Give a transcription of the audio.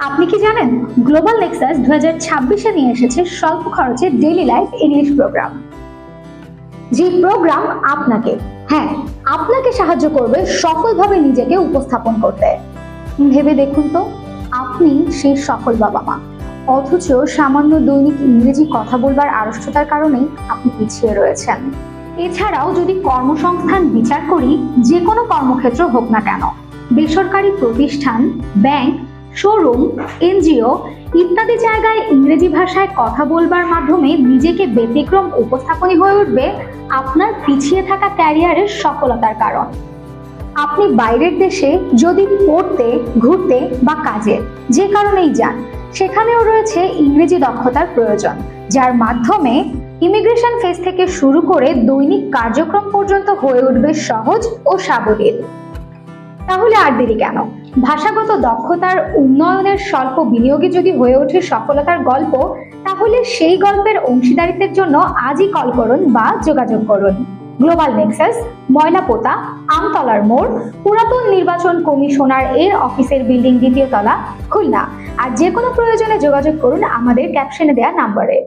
আপনি কি জানেন গ্লোবাল নেক্সাস 2026-এ নিয়ে এসেছে স্বল্প খরচে ডেইলি লাইফ ইংলিশ প্রোগ্রাম। যে প্রোগ্রাম আপনাকে সাহায্য করবে সফলভাবে নিজেকে উপস্থাপন করতে। ভেবে দেখুন তো, আপনি সেই সফল বাবা মা, অথচ সামান্য দৈনিক ইংরেজি কথা বলবার আড়ষ্টতার কারণেই আপনি পিছিয়ে রয়েছেন। এছাড়াও যদি কর্মসংস্থান বিচার করি, যে কোনো কর্মক্ষেত্র হোক না কেন, বেসরকারি প্রতিষ্ঠান, ব্যাংক, শোরুম, এনজিও ইত্যাদি জায়গায় ইংরেজি ভাষায় কথা বলবার মাধ্যমে নিজেকে ব্যতিক্রম উপস্থাপনই হয়ে উঠবে আপনার পিছিয়ে থাকা ক্যারিয়ারের সফলতার কারণ। আপনি বাইরের দেশে যদি পড়তে, ঘুরতে বা কাজে যে কারণেই যান, সেখানেও রয়েছে ইংরেজি দক্ষতার প্রয়োজন, যার মাধ্যমে ইমিগ্রেশন ফেজ থেকে শুরু করে দৈনিক কার্যক্রম পর্যন্ত হয়ে উঠবে সহজ ও সাবলীল। তাহলে আর দেরি কেন? ভাষাগত দক্ষতার উন্নয়নের স্বল্প বিনিয়োগে যদি হয়ে ওঠে সফলতার গল্প, তাহলে সেই গল্পের অংশীদারিত্বের জন্য আজই কল করুন বা যোগাযোগ করুন। গ্লোবাল নেক্সাস, ময়নাপোতা, আমতলার মোড়, পুরাতন নির্বাচন কমিশনার এর অফিসের বিল্ডিং 2য় তলা, খুলনা। আর যে কোনো প্রয়োজনে যোগাযোগ করুন আমাদের ক্যাপশনে দেওয়া নাম্বারে।